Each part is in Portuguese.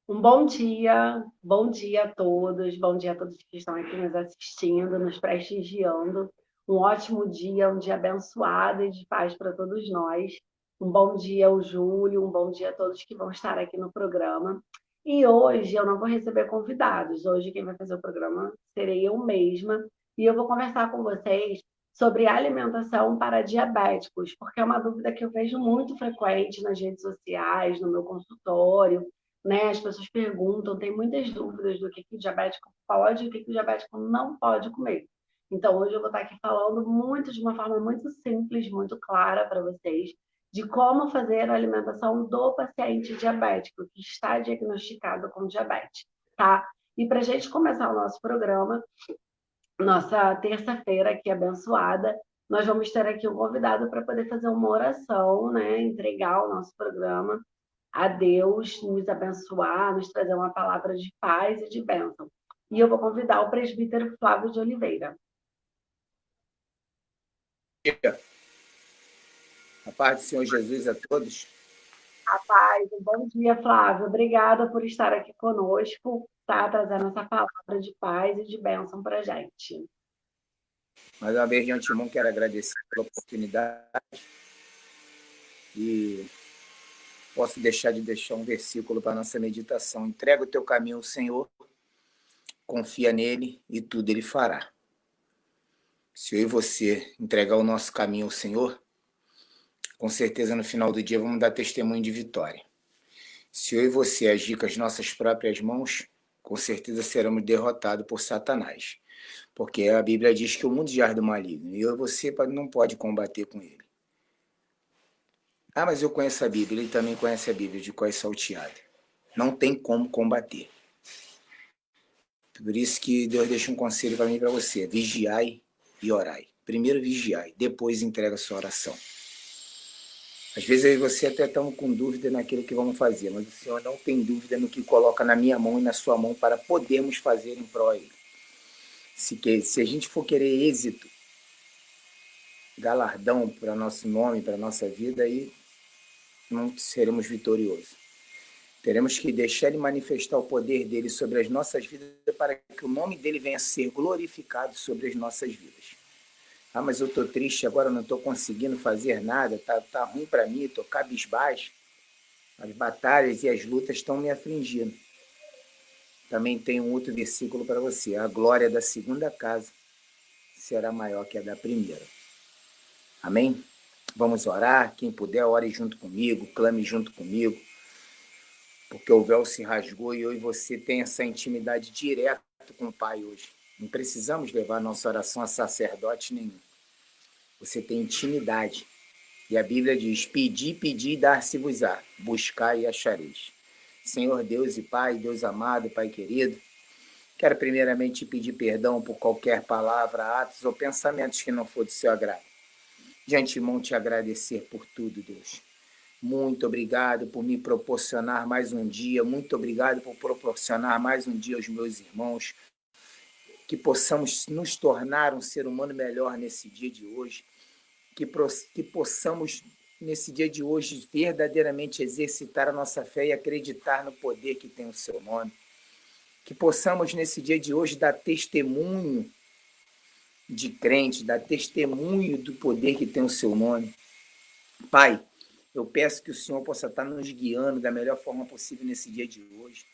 bom dia a todos, bom dia a todos que estão aqui nos assistindo, nos prestigiando. Um ótimo dia, um dia abençoado e de paz para todos nós. Um bom dia ao Júlio, um bom dia a todos que vão estar aqui no programa. E hoje eu não vou receber convidados, hoje quem vai fazer o programa serei eu mesma, e eu vou conversar com vocês sobre alimentação para diabéticos, porque é uma dúvida que eu vejo muito frequente nas redes sociais, no meu consultório, né? As pessoas perguntam, tem muitas dúvidas do que o diabético pode e o que o diabético não pode comer. Então, hoje eu vou estar aqui falando de uma forma muito simples, muito clara para vocês, de como fazer a alimentação do paciente diabético que está diagnosticado com diabetes, tá? E para a gente começar o nosso programa, nossa terça-feira aqui abençoada, nós vamos ter aqui um convidado para poder fazer uma oração, né? Entregar o nosso programa a Deus, nos abençoar, nos trazer uma palavra de paz e de bênção. E eu vou convidar o presbítero Flávio de Oliveira. A paz do Senhor Jesus a todos. A paz, um bom dia, Flávio. Obrigada por estar aqui conosco, tá? Trazendo essa palavra de paz e de bênção para a gente. Mais uma vez, de antemão, quero agradecer pela oportunidade e posso deixar um versículo para a nossa meditação. Entrega o teu caminho ao Senhor, confia nele e tudo ele fará. Se eu e você entregar o nosso caminho ao Senhor, com certeza no final do dia vamos dar testemunho de vitória. Se eu e você agir com as nossas próprias mãos, com certeza seremos derrotados por Satanás. Porque a Bíblia diz que o mundo jaz do maligno, e eu e você não pode combater com ele. Ah, mas eu conheço a Bíblia, ele também conhece a Bíblia de cor salteada. Não tem como combater. Por isso que Deus deixa um conselho para mim e para você: vigiai e orai. Primeiro vigiai, depois entrega a sua oração. Às vezes eu e você até estamos com dúvida naquilo que vamos fazer, mas o Senhor não tem dúvida no que coloca na minha mão e na sua mão para podermos fazer em prol dele. Se a gente for querer êxito, galardão para nosso nome, para nossa vida, aí não seremos vitoriosos. Teremos que deixar ele manifestar o poder dele sobre as nossas vidas para que o nome dele venha a ser glorificado sobre as nossas vidas. Ah, mas eu estou triste agora, não estou conseguindo fazer nada, tá ruim para mim, estou cabisbaixo. As batalhas e as lutas estão me afligindo. Também tem um outro versículo para você: a glória da segunda casa será maior que a da primeira. Amém? Vamos orar. Quem puder, ore junto comigo, clame junto comigo, porque o véu se rasgou e eu e você tem essa intimidade direta com o Pai hoje. Não precisamos levar nossa oração a sacerdote nenhum. Você tem intimidade. E a Bíblia diz: pedi, pedi e dar-se-vos-á, buscai e achareis. Senhor Deus e Pai, Deus amado, Pai querido, quero primeiramente te pedir perdão por qualquer palavra, atos ou pensamentos que não for do seu agrado. De antemão te agradecer por tudo, Deus. Muito obrigado por me proporcionar mais um dia, muito obrigado por proporcionar mais um dia aos meus irmãos, que possamos nos tornar um ser humano melhor nesse dia de hoje, que possamos, nesse dia de hoje, verdadeiramente exercitar a nossa fé e acreditar no poder que tem o seu nome, que possamos, nesse dia de hoje, dar testemunho de crente, dar testemunho do poder que tem o seu nome. Pai, eu peço que o Senhor possa estar nos guiando da melhor forma possível nesse dia de hoje.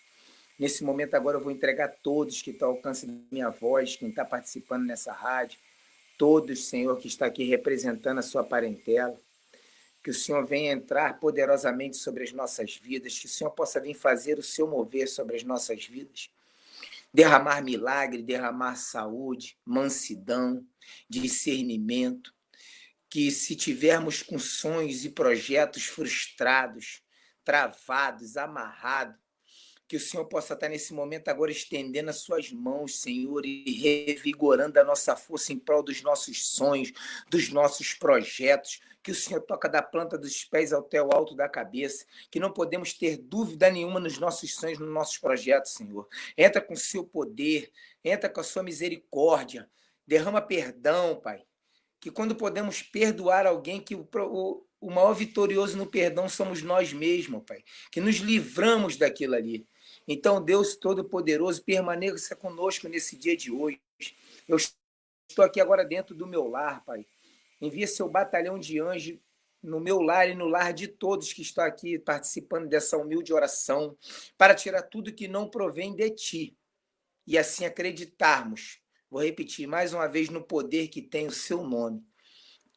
Nesse momento agora eu vou entregar a todos que estão ao alcance da minha voz, quem está participando nessa rádio, todos, Senhor, que está aqui representando a sua parentela. Que o Senhor venha entrar poderosamente sobre as nossas vidas, que o Senhor possa vir fazer o seu mover sobre as nossas vidas. Derramar milagre, derramar saúde, mansidão, discernimento, que se tivermos com sonhos e projetos frustrados, travados, amarrados, que o Senhor possa estar nesse momento agora estendendo as suas mãos, Senhor, e revigorando a nossa força em prol dos nossos sonhos, dos nossos projetos, que o Senhor toca da planta dos pés até o alto da cabeça, que não podemos ter dúvida nenhuma nos nossos sonhos, nos nossos projetos, Senhor. Entra com o seu poder, entra com a sua misericórdia, derrama perdão, Pai, que quando podemos perdoar alguém, que o maior vitorioso no perdão somos nós mesmos, Pai, que nos livramos daquilo ali. Então, Deus Todo-Poderoso, permaneça conosco nesse dia de hoje. Eu estou aqui agora dentro do meu lar, Pai. Envia seu batalhão de anjos no meu lar e no lar de todos que estão aqui participando dessa humilde oração, para tirar tudo que não provém de Ti e assim acreditarmos. Vou repetir mais uma vez no poder que tem o Seu nome,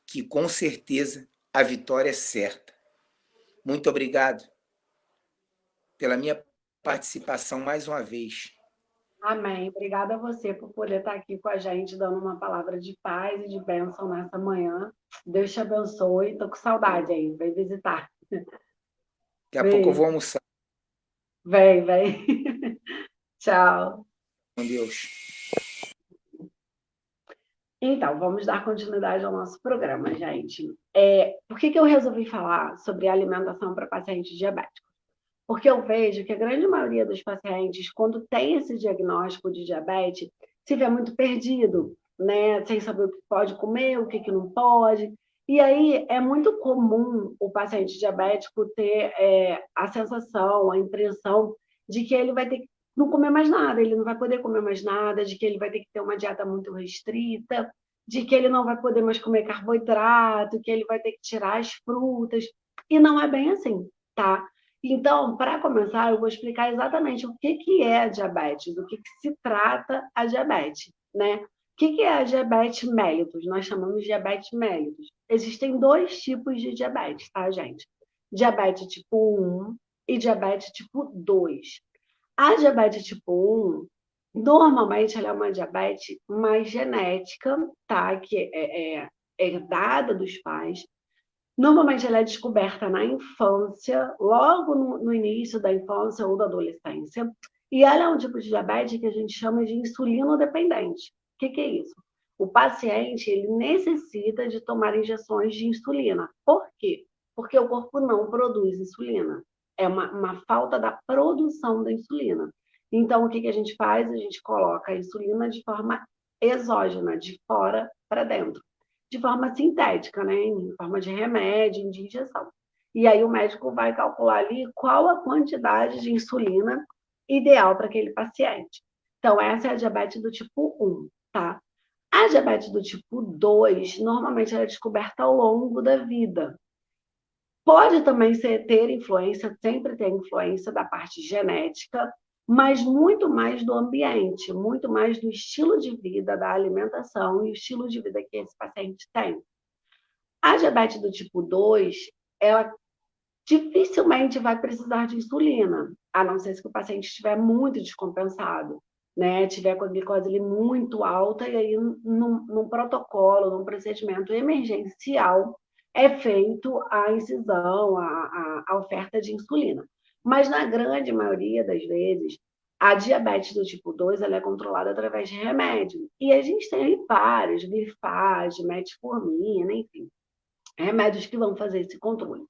que com certeza a vitória é certa. Muito obrigado pela minha participação mais uma vez. Amém. Obrigada a você por poder estar aqui com a gente, dando uma palavra de paz e de bênção nessa manhã. Deus te abençoe. Estou com saudade aí. Vem visitar. Daqui a pouco eu Beijo. vou almoçar. Vem, vem. Tchau. Com Deus. Então, vamos dar continuidade ao nosso programa, gente. Por que eu resolvi falar sobre alimentação para pacientes diabéticos? Porque eu vejo que a grande maioria dos pacientes, quando tem esse diagnóstico de diabetes, se vê muito perdido, né? Sem saber o que pode comer, o que não pode. E aí é muito comum o paciente diabético ter a sensação, a impressão de que ele vai ter que não comer mais nada, ele não vai poder comer mais nada, de que ele vai ter que ter uma dieta muito restrita, de que ele não vai poder mais comer carboidrato, que ele vai ter que tirar as frutas. E não é bem assim, tá? Então, para começar, eu vou explicar exatamente o que é a diabetes, do que se trata a diabetes, né? O que é a diabetes mellitus? Nós chamamos de diabetes mellitus. Existem dois tipos de diabetes, tá, gente? Diabetes tipo 1 e diabetes tipo 2. A diabetes tipo 1, normalmente, ela é uma diabetes mais genética, tá? Que é herdada dos pais. Normalmente ela é descoberta na infância, logo no início da infância ou da adolescência, e ela é um tipo de diabetes que a gente chama de insulino-dependente. O que é isso? O paciente ele necessita de tomar injeções de insulina. Por quê? Porque o corpo não produz insulina. É uma falta da produção da insulina. Então, o que a gente faz? A gente coloca a insulina de forma exógena, de fora para dentro, de forma sintética, né? Em forma de remédio, de injeção. E aí o médico vai calcular ali qual a quantidade de insulina ideal para aquele paciente. Então, essa é a diabetes do tipo 1, tá? A diabetes do tipo 2, normalmente ela é descoberta ao longo da vida. Pode também ter influência, sempre tem influência da parte genética, mas muito mais do ambiente, muito mais do estilo de vida, da alimentação e o estilo de vida que esse paciente tem. A diabetes do tipo 2, ela dificilmente vai precisar de insulina, a não ser que o paciente estiver muito descompensado, né? Tiver com a glicose ali muito alta, e aí num protocolo, num procedimento emergencial, é feito a incisão, a oferta de insulina. Mas na grande maioria das vezes, a diabetes do tipo 2 ela é controlada através de remédio. E a gente tem aí vários, glifage, metformina, enfim, remédios que vão fazer esse controle.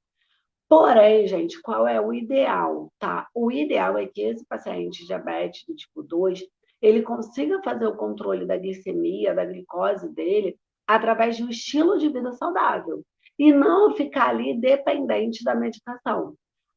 Porém, gente, qual é o ideal, tá? O ideal é que esse paciente diabetes do tipo 2, ele consiga fazer o controle da glicemia, da glicose dele, através de um estilo de vida saudável. E não ficar ali dependente da medicação.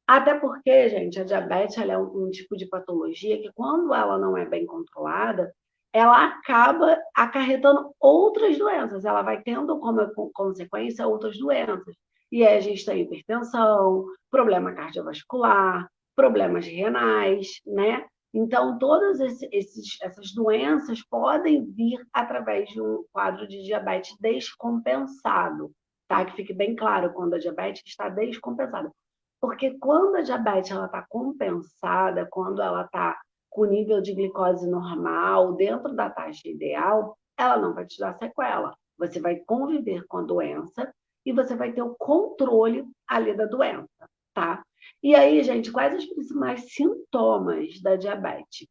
Até porque, gente, a diabetes ela é um tipo de patologia que, quando ela não é bem controlada, ela acaba acarretando outras doenças. Ela vai tendo como consequência outras doenças. E aí a gente tem hipertensão, problema cardiovascular, problemas renais, né? Então, todas essas doenças podem vir através de um quadro de diabetes descompensado, tá? Que fique bem claro quando a diabetes está descompensada. Porque quando a diabetes está compensada, quando ela está com o nível de glicose normal, dentro da taxa ideal, ela não vai te dar sequela. Você vai conviver com a doença e você vai ter o controle ali da doença, tá? E aí, gente, quais os principais sintomas da diabetes?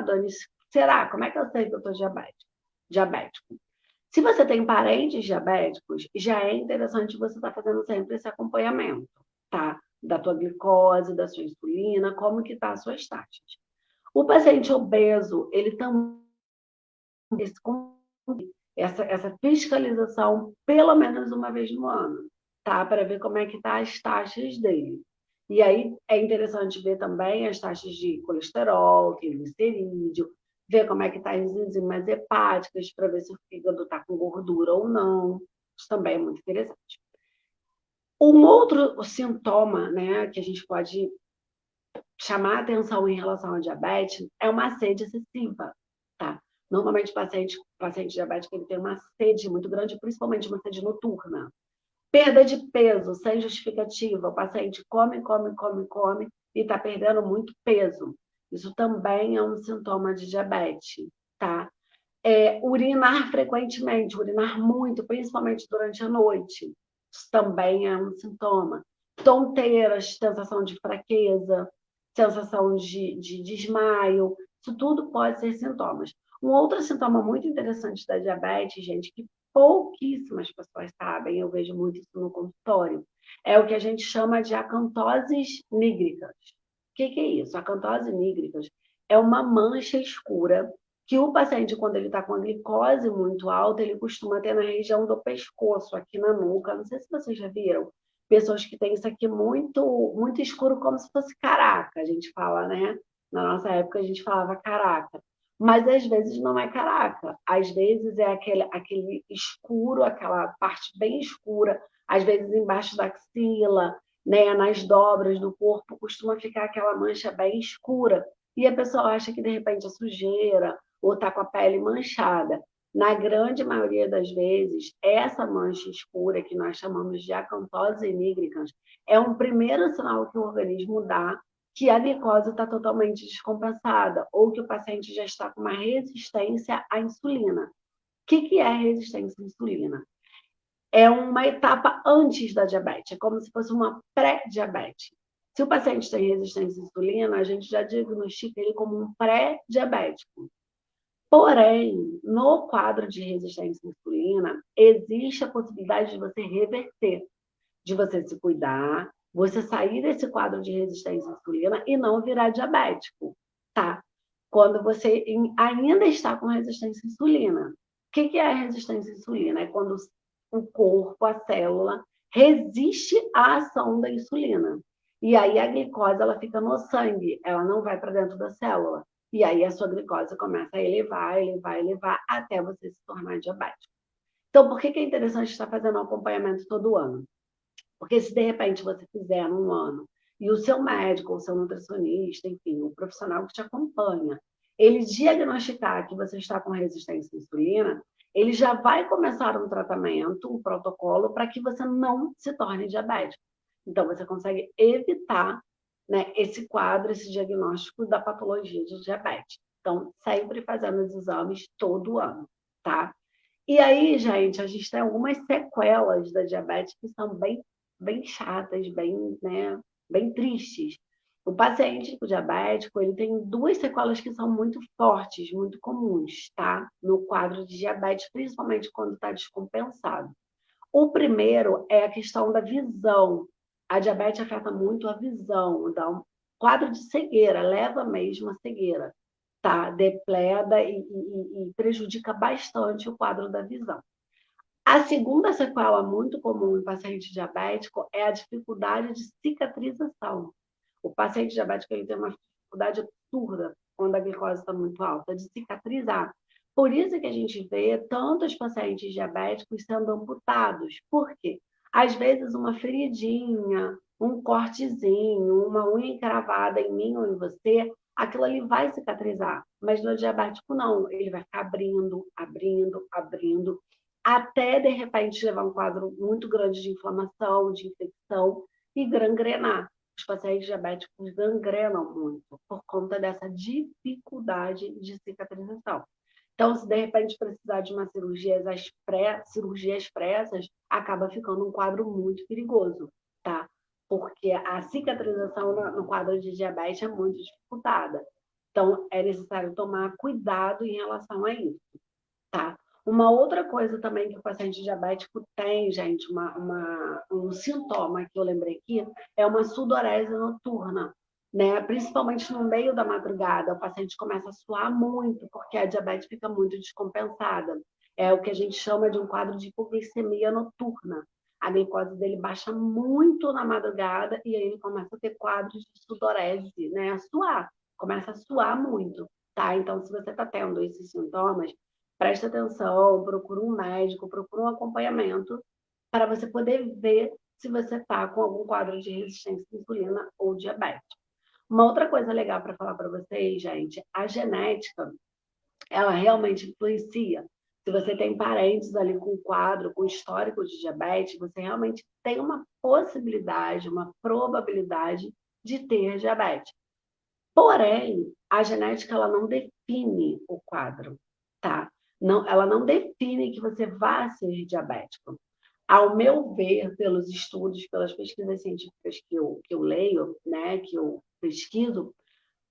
Dani, será? Como é que eu sei que eu estou diabético? Se você tem parentes diabéticos, já é interessante você estar fazendo sempre esse acompanhamento, tá? Da tua glicose, da sua insulina, como que tá as suas taxas. O paciente obeso, ele também essa fiscalização pelo menos uma vez no ano, tá? Para ver como é que tá as taxas dele. E aí é interessante ver também as taxas de colesterol, triglicerídeo, ver como é que está as enzimas hepáticas, para ver se o fígado está com gordura ou não. Isso também é muito interessante. Um outro sintoma, né, que a gente pode chamar atenção em relação ao diabetes é uma sede excessiva, tá? Normalmente o paciente diabético ele tem uma sede muito grande, principalmente uma sede noturna. Perda de peso sem justificativa, o paciente come, come, come, come e está perdendo muito peso. Isso também é um sintoma de diabetes, tá? Urinar frequentemente, urinar muito, principalmente durante a noite. Isso também é um sintoma. Tonteiras, sensação de fraqueza, sensação de desmaio, isso tudo pode ser sintomas. Um outro sintoma muito interessante da diabetes, gente, que pouquíssimas pessoas sabem, eu vejo muito isso no consultório, é o que a gente chama de acantoses nígricas. O que é isso? Acantose nígricas é uma mancha escura que o paciente, quando ele está com a glicose muito alta, ele costuma ter na região do pescoço, aqui na nuca. Não sei se vocês já viram. Pessoas que têm isso aqui muito, muito escuro, como se fosse caraca, a gente fala, né? Na nossa época, a gente falava caraca. Mas às vezes não é caraca. Às vezes é aquele escuro, aquela parte bem escura, às vezes embaixo da axila, né? Nas dobras do corpo, costuma ficar aquela mancha bem escura. E a pessoa acha que de repente é sujeira, ou está com a pele manchada. Na grande maioria das vezes, essa mancha escura, que nós chamamos de acantose nigricans, é um primeiro sinal que o organismo dá que a glicose está totalmente descompensada, ou que o paciente já está com uma resistência à insulina. O que é resistência à insulina? É uma etapa antes da diabetes, é como se fosse uma pré-diabetes. Se o paciente tem resistência à insulina, a gente já diagnostica ele como um pré-diabético. Porém, no quadro de resistência à insulina, existe a possibilidade de você reverter, de você se cuidar, você sair desse quadro de resistência à insulina e não virar diabético, tá? Quando você ainda está com resistência à insulina. O que é a resistência à insulina? É quando o corpo, a célula, resiste à ação da insulina. E aí a glicose ela fica no sangue, ela não vai para dentro da célula. E aí a sua glicose começa a elevar, elevar, elevar, até você se tornar diabético. Então, por que é interessante estar fazendo um acompanhamento todo ano? Porque se de repente você fizer num ano e o seu médico, o seu nutricionista, enfim, o profissional que te acompanha, ele diagnosticar que você está com resistência à insulina, ele já vai começar um tratamento, um protocolo para que você não se torne diabético. Então, você consegue evitar, né, esse quadro, esse diagnóstico da patologia de diabetes. Então, sempre fazendo os exames todo ano, tá? E aí, gente, a gente tem algumas sequelas da diabetes que são bem chatas, bem, né, bem tristes. O paciente diabético, ele tem duas sequelas que são muito fortes, muito comuns, tá? No quadro de diabetes, principalmente quando está descompensado. O primeiro é a questão da visão. A diabetes afeta muito a visão, dá um quadro de cegueira, leva mesmo a cegueira, tá? Depleda e prejudica bastante o quadro da visão. A segunda sequela muito comum em paciente diabético é a dificuldade de cicatrização. O paciente diabético ele tem uma dificuldade absurda quando a glicose está muito alta, de cicatrizar. Por isso que a gente vê tantos pacientes diabéticos sendo amputados. Por quê? Às vezes uma feridinha, um cortezinho, uma unha encravada em mim ou em você, aquilo ali vai cicatrizar. Mas no diabético não, ele vai ficar abrindo, abrindo, abrindo, até de repente levar um quadro muito grande de inflamação, de infecção e gangrenar. Os pacientes diabéticos gangrenam muito por conta dessa dificuldade de cicatrização. Então, se de repente precisar de uma cirurgias pressas, acaba ficando um quadro muito perigoso, tá? Porque a cicatrização no quadro de diabetes é muito dificultada. Então, é necessário tomar cuidado em relação a isso, tá? Uma outra coisa também que o paciente diabético tem, gente, um sintoma que eu lembrei aqui, é uma sudorese noturna, né? Principalmente no meio da madrugada, o paciente começa a suar muito, porque a diabetes fica muito descompensada. É o que a gente chama de um quadro de hipoglicemia noturna. a glicose dele baixa muito na madrugada e aí ele começa a ter quadros de sudorese, né? A suar, começa a suar muito, tá? Então, se você está tendo esses sintomas, presta atenção, procura um médico, procura um acompanhamento para você poder ver se você está com algum quadro de resistência à insulina ou diabetes. Uma outra coisa legal para falar para vocês, gente, a genética, ela realmente influencia. Se você tem parentes ali com quadro, com histórico de diabetes, você realmente tem uma possibilidade, uma probabilidade de ter diabetes. Porém, a genética ela não define o quadro, tá? Não, ela não define que você vá ser diabético. Ao meu ver, pelos estudos, pelas pesquisas científicas que eu leio, né, que eu pesquiso,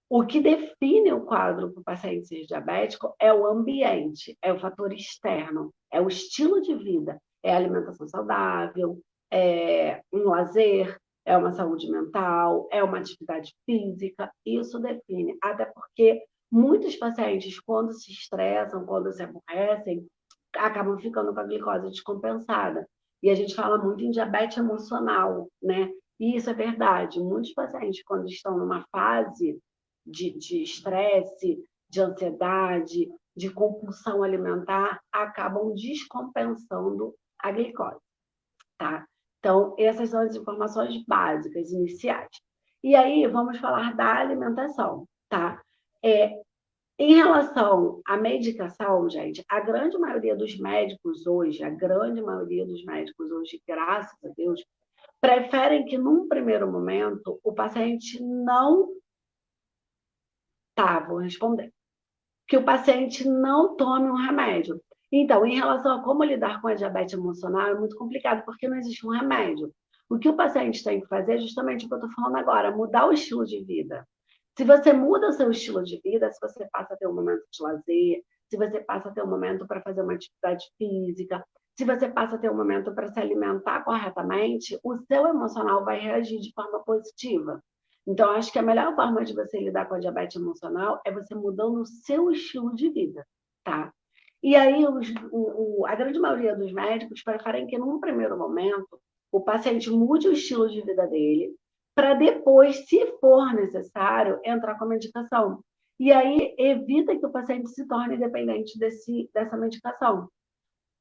o que define o quadro para o paciente ser diabético é o ambiente, é o fator externo, é o estilo de vida, é a alimentação saudável, é um lazer, é uma saúde mental, é uma atividade física. Isso define, até porque muitos pacientes, quando se estressam, quando se aborrecem, acabam ficando com a glicose descompensada. E a gente fala muito em diabetes emocional, né? E isso é verdade. Muitos pacientes, quando estão numa fase de estresse, de ansiedade, de compulsão alimentar, acabam descompensando a glicose, tá? Então, essas são as informações básicas, iniciais. E aí, vamos falar da alimentação, tá? Em relação à medicação, gente, a grande maioria dos médicos hoje, a grande maioria dos médicos hoje, graças a Deus, preferem que, num primeiro momento, o paciente não... Tá, vou responder. Que o paciente não tome um remédio. Então, em relação a como lidar com a diabetes emocional, é muito complicado, porque não existe um remédio. O que o paciente tem que fazer é justamente o que eu estou falando agora, mudar o estilo de vida. Se você muda o seu estilo de vida, se você passa a ter um momento de lazer, se você passa a ter um momento para fazer uma atividade física, se você passa a ter um momento para se alimentar corretamente, o seu emocional vai reagir de forma positiva. Então, acho que a melhor forma de você lidar com a diabetes emocional é você mudando o seu estilo de vida, tá? E aí, a grande maioria dos médicos preferem que, num primeiro momento, o paciente mude o estilo de vida dele, para depois, se for necessário, entrar com a medicação. E aí, evita que o paciente se torne dependente dessa medicação. O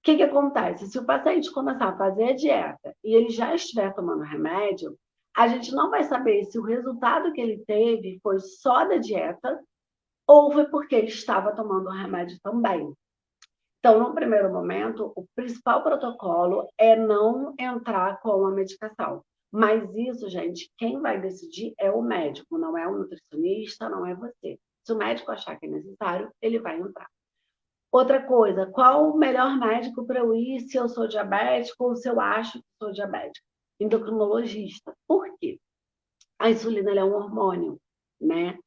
que acontece? Se o paciente começar a fazer a dieta e ele já estiver tomando remédio, a gente não vai saber se o resultado que ele teve foi só da dieta ou foi porque ele estava tomando o remédio também. Então, no primeiro momento, o principal protocolo é não entrar com a medicação. Mas isso, gente, quem vai decidir é o médico, não é o nutricionista, não é você. Se o médico achar que é necessário, ele vai entrar. Outra coisa, qual o melhor médico para eu ir se eu sou diabético ou se eu acho que sou diabético? Endocrinologista. Por quê? A insulina é um hormônio, né?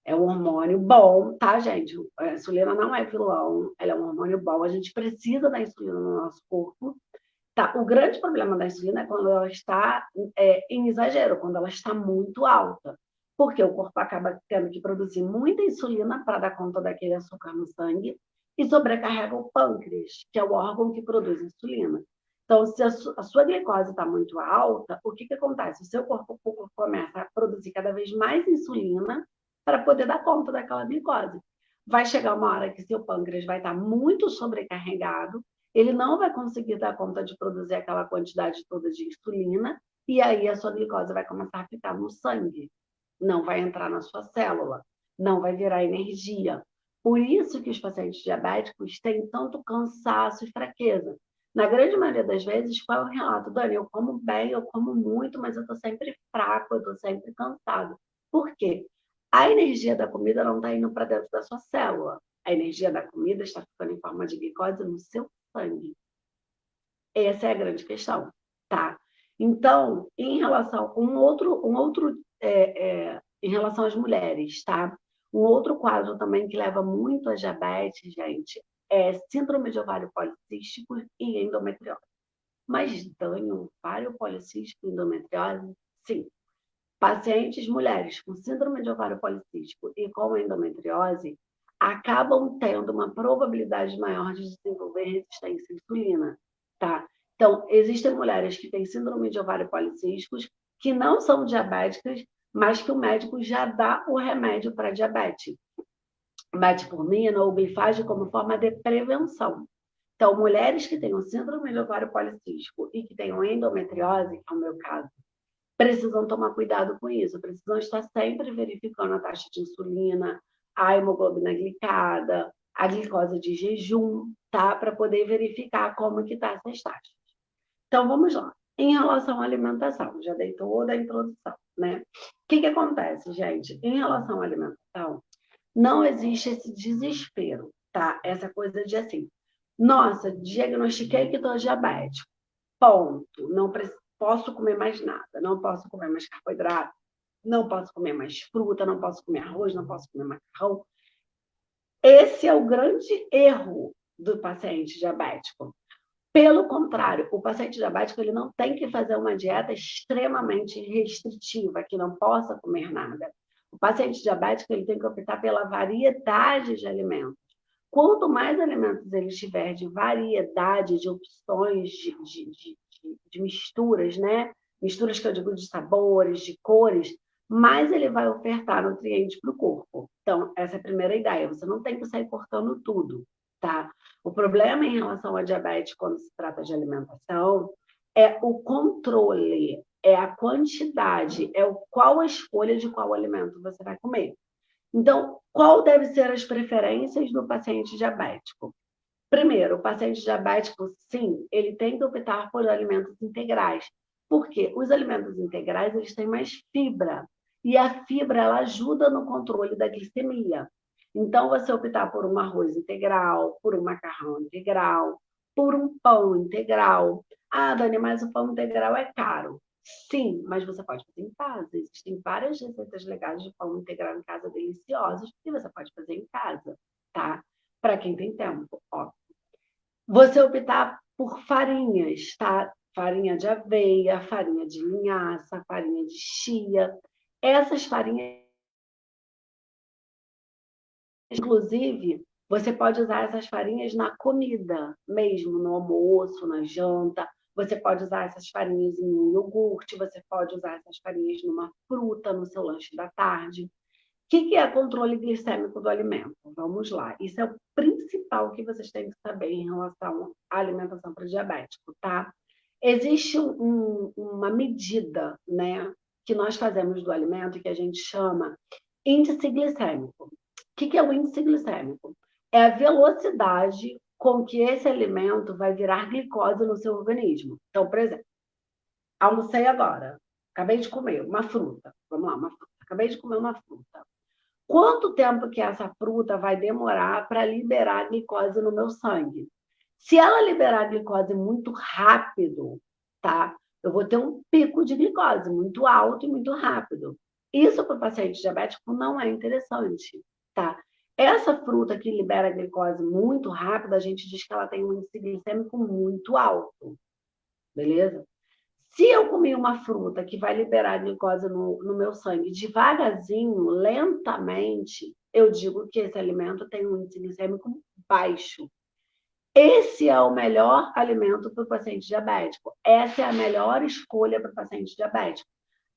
É um hormônio bom, tá, gente? A insulina não é vilão, ela é um hormônio bom. A gente precisa da insulina no nosso corpo. Tá? O grande problema da insulina é quando ela está em exagero, quando ela está muito alta. Porque o corpo acaba tendo que produzir muita insulina para dar conta daquele açúcar no sangue e sobrecarrega o pâncreas, que é o órgão que produz insulina. Então, se a sua glicose está muito alta, o que acontece? O seu corpo começa a produzir cada vez mais insulina para poder dar conta daquela glicose. Vai chegar uma hora que seu pâncreas vai estar muito sobrecarregado, ele não vai conseguir dar conta de produzir aquela quantidade toda de insulina, e aí a sua glicose vai começar a ficar no sangue, não vai entrar na sua célula, não vai virar energia. Por isso que os pacientes diabéticos têm tanto cansaço e fraqueza. Na grande maioria das vezes, qual é o relato? Dani, eu como bem, eu como muito, mas eu estou sempre fraco, eu estou sempre cansado. Por quê? A energia da comida não está indo para dentro da sua célula. A energia da comida está ficando em forma de glicose no seu sangue. Essa é a grande questão, tá? Então, em relação em relação às mulheres, tá? Um outro quadro também que leva muito a diabetes, gente, é síndrome de ovário policístico e endometriose. Mas, Dani, ovário policístico e endometriose? Sim. Pacientes mulheres com síndrome de ovário policístico e com endometriose acabam tendo uma probabilidade maior de desenvolver resistência à insulina, tá? Então, existem mulheres que têm síndrome de ovário policísticos que não são diabéticas, mas que o médico já dá o remédio para diabetes. Metformina ou Bifage como forma de prevenção. Então, mulheres que tenham síndrome de ovário policístico e que tenham endometriose, que é o meu caso, precisam tomar cuidado com isso, precisam estar sempre verificando a taxa de insulina, a hemoglobina glicada, a glicose de jejum, tá? Para poder verificar como que está essas taxas. Então, vamos lá. Em relação à alimentação, já dei toda a introdução, né? O que acontece, gente? Em relação à alimentação, não existe esse desespero, tá? Essa coisa de assim, nossa, diagnostiquei que estou diabético, ponto. Não posso comer mais nada, não posso comer mais carboidrato, não posso comer mais fruta, não posso comer arroz, não posso comer macarrão. Esse é o grande erro do paciente diabético. Pelo contrário, o paciente diabético ele não tem que fazer uma dieta extremamente restritiva, que não possa comer nada. O paciente diabético ele tem que optar pela variedade de alimentos. Quanto mais alimentos ele tiver de variedade, de opções, de misturas, né? Misturas que eu digo de sabores, de cores, mais ele vai ofertar nutrientes para o corpo. Então, essa é a primeira ideia. Você não tem que sair cortando tudo, tá? O problema em relação à diabetes, quando se trata de alimentação, é o controle, é a quantidade, é qual a escolha de qual alimento você vai comer. Então, qual deve ser as preferências do paciente diabético? Primeiro, o paciente diabético, sim, ele tem que optar por alimentos integrais. Por quê? Os alimentos integrais, eles têm mais fibra. E a fibra, ela ajuda no controle da glicemia. Então, você optar por um arroz integral, por um macarrão integral, por um pão integral. Ah, Dani, mas o pão integral é caro. Sim, mas você pode fazer em casa. Existem várias receitas legais de pão integral em casa deliciosas que você pode fazer em casa, tá? Para quem tem tempo, ó. Você optar por farinhas, tá? Farinha de aveia, farinha de linhaça, farinha de chia. Essas farinhas, inclusive, você pode usar essas farinhas na comida mesmo, no almoço, na janta. Você pode usar essas farinhas em um iogurte, você pode usar essas farinhas numa fruta, no seu lanche da tarde. O que é controle glicêmico do alimento? Vamos lá. Isso é o principal que vocês têm que saber em relação à alimentação para diabético, tá? Existe uma medida, né, que nós fazemos do alimento que a gente chama índice glicêmico. O que é o índice glicêmico? É a velocidade com que esse alimento vai virar glicose no seu organismo. Então, por exemplo, almocei agora, acabei de comer uma fruta. Vamos lá, uma fruta. Acabei de comer uma fruta. Quanto tempo que essa fruta vai demorar para liberar a glicose no meu sangue? Se ela liberar a glicose muito rápido, tá? Eu vou ter um pico de glicose muito alto e muito rápido. Isso para o paciente diabético não é interessante, tá? Essa fruta que libera a glicose muito rápido, a gente diz que ela tem um índice glicêmico muito alto, beleza? Se eu comer uma fruta que vai liberar glicose no meu sangue devagarzinho, lentamente, eu digo que esse alimento tem um índice glicêmico baixo. Esse é o melhor alimento para o paciente diabético. Essa é a melhor escolha para o paciente diabético.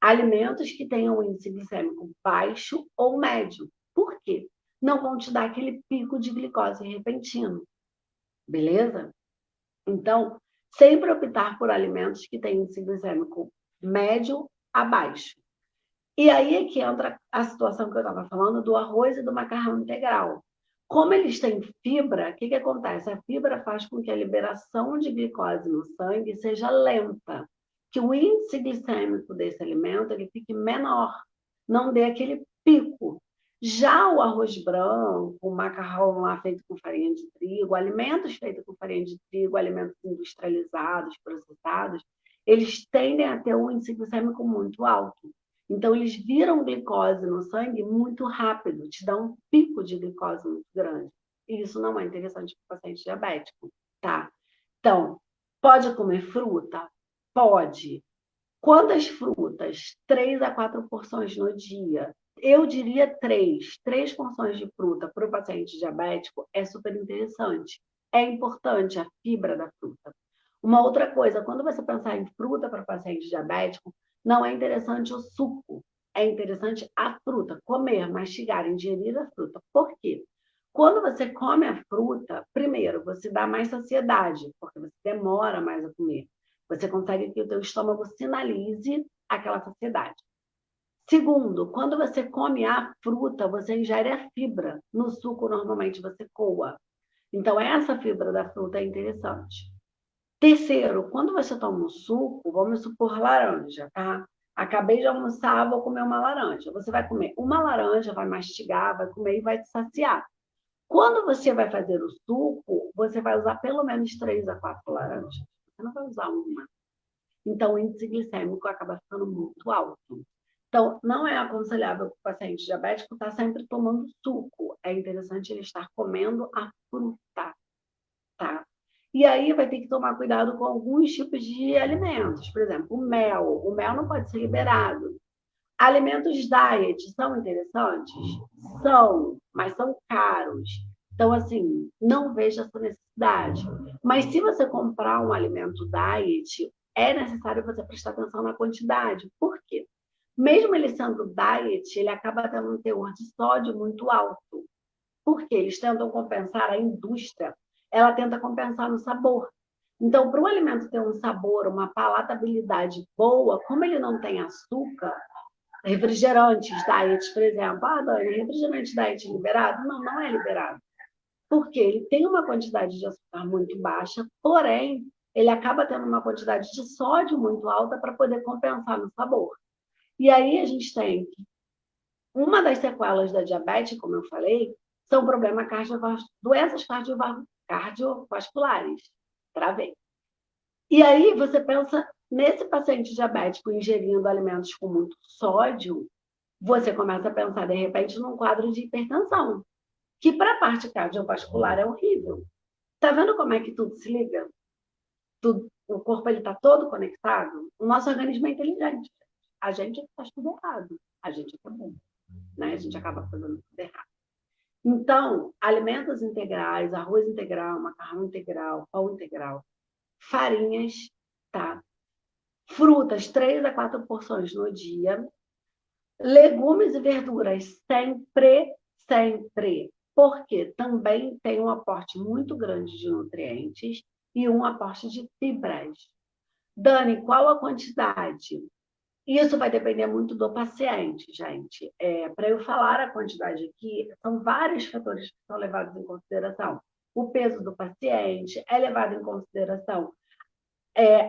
Alimentos que tenham um índice glicêmico baixo ou médio. Por quê? Não vão te dar aquele pico de glicose repentino. Beleza? Então, sempre optar por alimentos que têm índice glicêmico médio a baixo. E aí é que entra a situação que eu estava falando do arroz e do macarrão integral. Como eles têm fibra, o que acontece? A fibra faz com que a liberação de glicose no sangue seja lenta, que o índice glicêmico desse alimento ele fique menor, não dê aquele pico. Já o arroz branco, o macarrão lá feito com farinha de trigo, alimentos feitos com farinha de trigo, alimentos industrializados, processados, eles tendem a ter um índice glicêmico muito alto. Então, eles viram glicose no sangue muito rápido, te dá um pico de glicose muito grande. E isso não é interessante para o paciente diabético, tá? Então, pode comer fruta? Pode. Quantas frutas? 3 a 4 porções no dia. Eu diria 3. 3 porções de fruta para o paciente diabético é super interessante. É importante a fibra da fruta. Uma outra coisa, quando você pensar em fruta para paciente diabético, não é interessante o suco, é interessante a fruta, comer, mastigar, ingerir a fruta. Por quê? Quando você come a fruta, primeiro, você dá mais saciedade, porque você demora mais a comer. Você consegue que o teu estômago sinalize aquela saciedade. Segundo, quando você come a fruta, você ingere a fibra. No suco, normalmente, você coa. Então, essa fibra da fruta é interessante. Terceiro, quando você toma um suco, vamos supor laranja, tá? Acabei de almoçar, vou comer uma laranja. Você vai comer uma laranja, vai mastigar, vai comer e vai te saciar. Quando você vai fazer o suco, você vai usar pelo menos 3 a 4 laranjas. Você não vai usar uma. Então, o índice glicêmico acaba ficando muito alto. Então, não é aconselhável para o paciente diabético estar sempre tomando suco. É interessante ele estar comendo a fruta, tá? E aí vai ter que tomar cuidado com alguns tipos de alimentos. Por exemplo, o mel. O mel não pode ser liberado. Alimentos diet são interessantes? São, mas são caros. Então, assim, não vejo essa necessidade. Mas se você comprar um alimento diet, é necessário você prestar atenção na quantidade. Por quê? Mesmo ele sendo diet, ele acaba tendo um teor de sódio muito alto. Por quê? Eles tentam compensar, a indústria, ela tenta compensar no sabor. Então, para o alimento ter um sabor, uma palatabilidade boa, como ele não tem açúcar, refrigerantes diet, por exemplo. Ah, Dani, refrigerante diet liberado? Não, não é liberado. Porque ele tem uma quantidade de açúcar muito baixa, porém, ele acaba tendo uma quantidade de sódio muito alta para poder compensar no sabor. E aí a gente tem que uma das sequelas da diabetes, como eu falei, são problemas doenças cardiovasculares. Travei. E aí você pensa nesse paciente diabético ingerindo alimentos com muito sódio, você começa a pensar, de repente, num quadro de hipertensão, que para a parte cardiovascular é horrível. Tá vendo como é que tudo se liga? Tudo, o corpo está todo conectado? O nosso organismo é inteligente. A gente faz tudo errado. A gente é bom. Né? A gente acaba fazendo tudo errado. Então, alimentos integrais, arroz integral, macarrão integral, pão integral, farinhas, tá? Frutas, 3 a 4 porções no dia. Legumes e verduras, sempre, sempre. Porque também tem um aporte muito grande de nutrientes e um aporte de fibras. Dani, qual a quantidade? Isso vai depender muito do paciente, gente. Para eu falar a quantidade aqui, são vários fatores que são levados em consideração. O peso do paciente é levado em consideração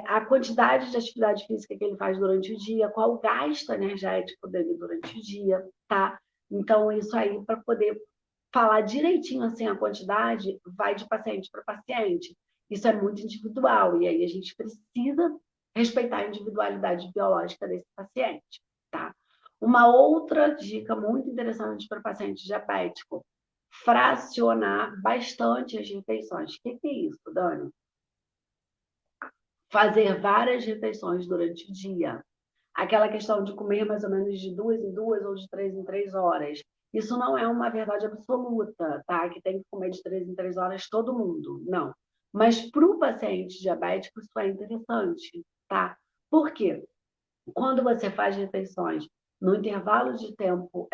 a quantidade de atividade física que ele faz durante o dia, qual o gasto energético dele durante o dia, tá? Então, isso aí, para poder falar direitinho assim a quantidade, vai de paciente para paciente. Isso é muito individual, e aí a gente precisa respeitar a individualidade biológica desse paciente, tá? Uma outra dica muito interessante para paciente diabético, fracionar bastante as refeições. O que é isso, Dani? Fazer várias refeições durante o dia. Aquela questão de comer mais ou menos de 2 em 2 ou de 3 em 3 horas. Isso não é uma verdade absoluta, tá? Que tem que comer de 3 em 3 horas todo mundo. Não. Mas para o paciente diabético isso é interessante, tá? Por quê? Quando você faz refeições no intervalo de tempo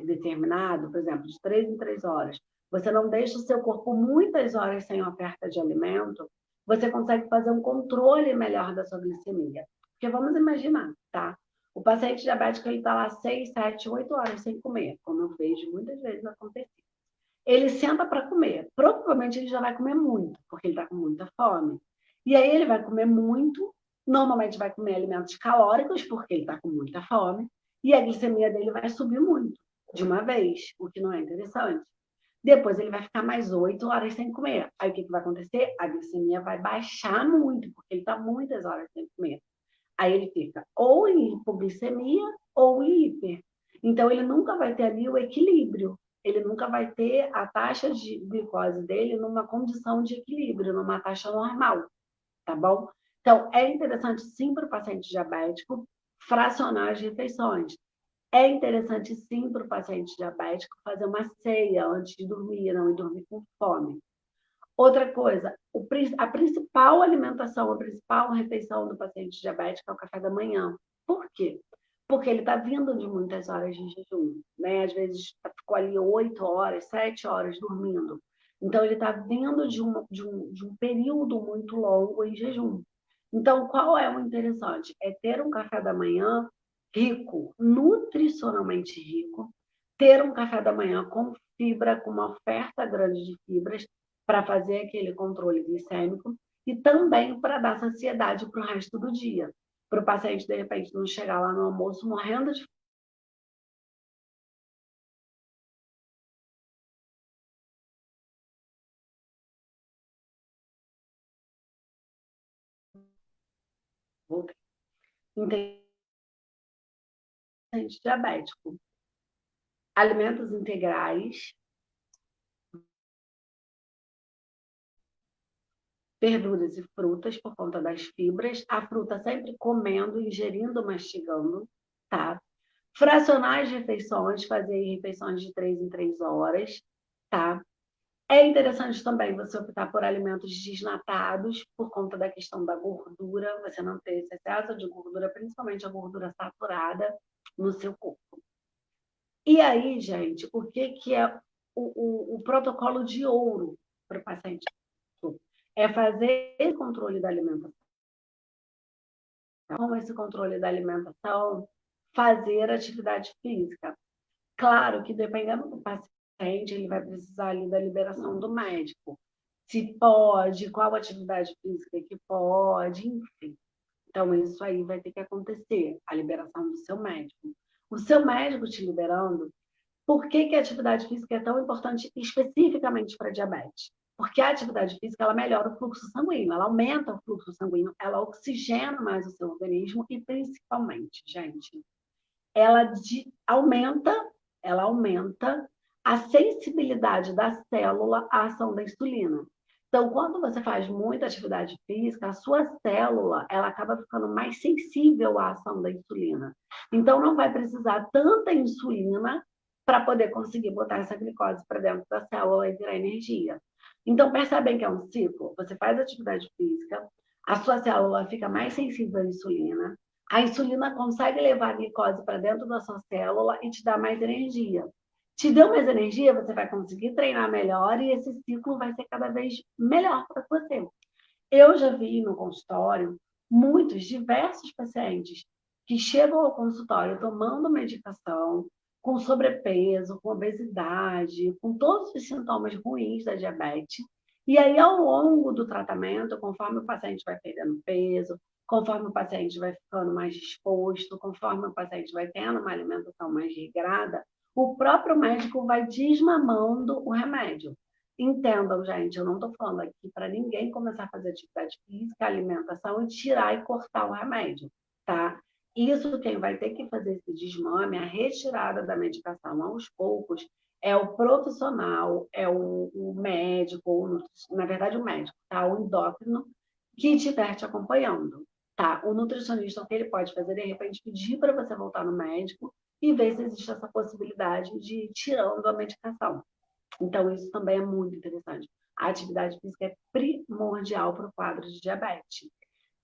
determinado, por exemplo, de 3 em 3 horas, você não deixa o seu corpo muitas horas sem oferta de alimento, você consegue fazer um controle melhor da sua glicemia. Porque vamos imaginar, tá? O paciente diabético está lá 6, 7, 8 horas sem comer, como eu vejo muitas vezes acontecer. Ele senta para comer. Provavelmente ele já vai comer muito, porque ele está com muita fome. E aí ele vai comer muito, normalmente vai comer alimentos calóricos, porque ele está com muita fome, e a glicemia dele vai subir muito, de uma vez, o que não é interessante. Depois ele vai ficar mais 8 horas sem comer. Aí o que vai acontecer? A glicemia vai baixar muito, porque ele está muitas horas sem comer. Aí ele fica ou em hipoglicemia ou em hiper. Então ele nunca vai ter ali o equilíbrio. Ele nunca vai ter a taxa de glicose dele numa condição de equilíbrio, numa taxa normal, tá bom? Então, é interessante sim para o paciente diabético fracionar as refeições. É interessante sim para o paciente diabético fazer uma ceia antes de dormir, não dormir com fome. Outra coisa, a principal alimentação, a principal refeição do paciente diabético é o café da manhã. Por quê? Porque ele está vindo de muitas horas de jejum, né? Às vezes ficou ali 8 horas, 7 horas dormindo. Então, ele está vindo de um período muito longo em jejum. Então, qual é o interessante? É ter um café da manhã rico, nutricionalmente rico, ter um café da manhã com fibra, com uma oferta grande de fibras, para fazer aquele controle glicêmico e também para dar saciedade para o resto do dia. Para o paciente, de repente, não chegar lá no almoço morrendo de fome. Então, paciente diabético. Alimentos integrais, verduras e frutas, por conta das fibras. A fruta sempre comendo, ingerindo, mastigando, tá? Fracionar as refeições, fazer refeições de 3 em 3 horas, tá? É interessante também você optar por alimentos desnatados, por conta da questão da gordura, você não ter esse excesso de gordura, principalmente a gordura saturada, no seu corpo. E aí, gente, o que é o protocolo de ouro para o paciente? É fazer esse controle da alimentação. Com esse controle da alimentação, fazer atividade física. Claro que dependendo do paciente, ele vai precisar ali da liberação do médico. Se pode, qual atividade física que pode, enfim. Então, isso aí vai ter que acontecer, a liberação do seu médico. O seu médico te liberando, por que a atividade física é tão importante especificamente para diabetes? Porque a atividade física ela melhora o fluxo sanguíneo, ela aumenta o fluxo sanguíneo, ela oxigena mais o seu organismo e, principalmente, gente, ela aumenta, ela aumenta a sensibilidade da célula à ação da insulina. Então, quando você faz muita atividade física, a sua célula ela acaba ficando mais sensível à ação da insulina. Então, não vai precisar tanta insulina para poder conseguir botar essa glicose para dentro da célula e virar energia. Então, percebem que é um ciclo. Você faz atividade física, a sua célula fica mais sensível à insulina, a insulina consegue levar a glicose para dentro da sua célula e te dá mais energia. Te deu mais energia, você vai conseguir treinar melhor e esse ciclo vai ser cada vez melhor para você. Eu já vi no consultório diversos pacientes que chegam ao consultório tomando medicação, com sobrepeso, com obesidade, com todos os sintomas ruins da diabetes. E aí, ao longo do tratamento, conforme o paciente vai perdendo peso, conforme o paciente vai ficando mais disposto, conforme o paciente vai tendo uma alimentação mais regrada, o próprio médico vai desmamando o remédio. Entendam, gente, eu não estou falando aqui para ninguém começar a fazer atividade física, alimentação e tirar e cortar o remédio, tá? Isso quem vai ter que fazer esse desmame, a retirada da medicação aos poucos, é o profissional, é o médico, na verdade o médico, tá? O endócrino que estiver te acompanhando, tá? O nutricionista, o que ele pode fazer, de repente, pedir para você voltar no médico e ver se existe essa possibilidade de ir tirando a medicação. Então, isso também é muito interessante. A atividade física é primordial para o quadro de diabetes.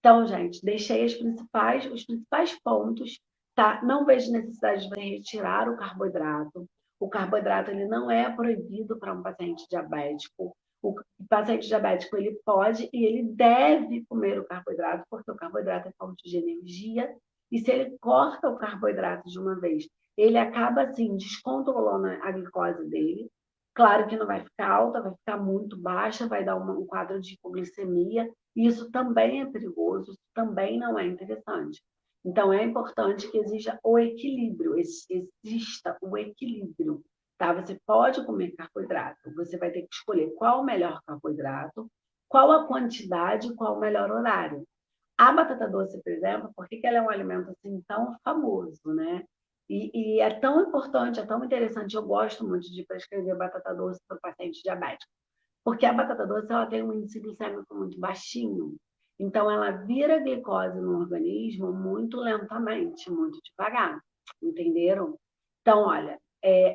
Então, gente, deixei os principais pontos, tá? Não vejo necessidade de você retirar o carboidrato. O carboidrato ele não é proibido para um paciente diabético. O paciente diabético ele pode e ele deve comer o carboidrato, porque o carboidrato é fonte de energia. E se ele corta o carboidrato de uma vez, ele acaba assim descontrolando a glicose dele. Claro que não vai ficar alta, vai ficar muito baixa, vai dar um quadro de hipoglicemia. E isso também é perigoso, isso também não é interessante. Então, é importante que exista o equilíbrio, exista o equilíbrio. Tá? Você pode comer carboidrato, você vai ter que escolher qual o melhor carboidrato, qual a quantidade, qual o melhor horário. A batata doce, por exemplo, por que ela é um alimento assim tão famoso, né? E é tão importante, é tão interessante, eu gosto muito de prescrever batata doce para o paciente diabético, porque a batata doce ela tem um índice glicêmico muito baixinho, então ela vira glicose no organismo muito lentamente, muito devagar, entenderam? Então, olha,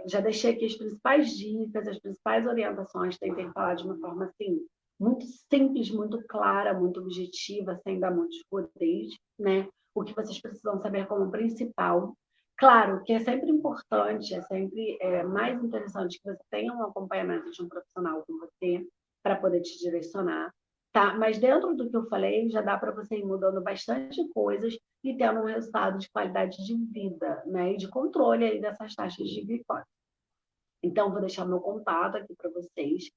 já deixei aqui as principais dicas, as principais orientações, tentei falar de uma forma assim, muito simples, muito clara, muito objetiva, sem dar muitos rodeios, né? O que vocês precisam saber como principal. Claro que é sempre importante, é sempre mais interessante que você tenha um acompanhamento de um profissional com você para poder te direcionar, tá? Mas dentro do que eu falei, já dá para você ir mudando bastante coisas e tendo um resultado de qualidade de vida, né? E de controle aí dessas taxas de glicose. Então, vou deixar meu contato aqui para vocês,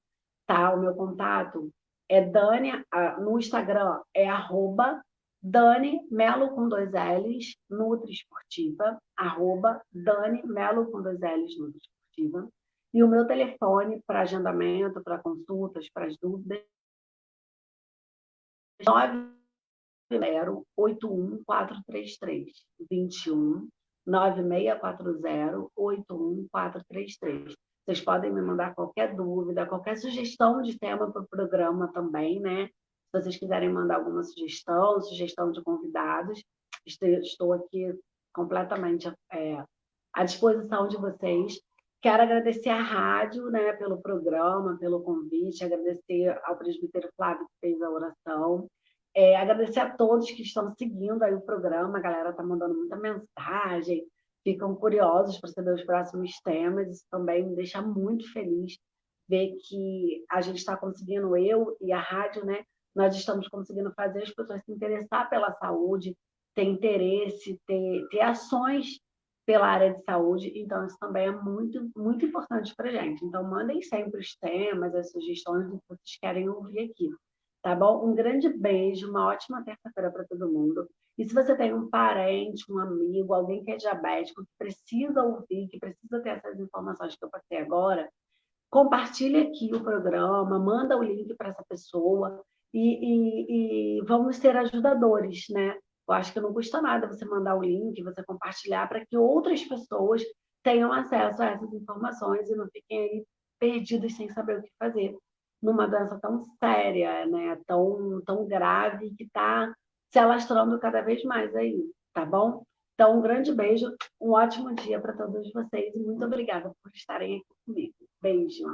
tá? O meu contato é Dani, no Instagram é @Dani Melo com 2 L's, Nutri Esportiva, @Dani Melo com 2 L's, Nutri Esportiva. E o meu telefone para agendamento, para consultas, para as dúvidas, 980-81433, 21-9640-81433. Vocês podem me mandar qualquer dúvida, qualquer sugestão de tema para o programa também, né? Se vocês quiserem mandar alguma sugestão de convidados, estou aqui completamente à disposição de vocês. Quero agradecer à rádio, né, pelo programa, pelo convite, agradecer ao presbítero Flávio que fez a oração. Agradecer a todos que estão seguindo aí o programa, a galera está mandando muita mensagem, ficam curiosos para saber os próximos temas, isso também me deixa muito feliz ver que a gente está conseguindo, eu e a rádio, né, nós estamos conseguindo fazer as pessoas se interessar pela saúde, ter interesse, ter ações pela área de saúde, então isso também é muito, muito importante para a gente. Então, mandem sempre os temas, as sugestões do que vocês querem ouvir aqui. Tá bom? Um grande beijo, uma ótima terça-feira para todo mundo. E se você tem um parente, um amigo, alguém que é diabético, que precisa ouvir, que precisa ter essas informações que eu passei agora, compartilhe aqui o programa, manda o link para essa pessoa e vamos ser ajudadores, né? Eu acho que não custa nada você mandar o link, você compartilhar para que outras pessoas tenham acesso a essas informações e não fiquem aí perdidos sem saber o que fazer numa doença tão séria, né? Tão grave que está se alastrando cada vez mais aí, tá bom? Então, um grande beijo, um ótimo dia para todos vocês e muito obrigada por estarem aqui comigo. Beijo.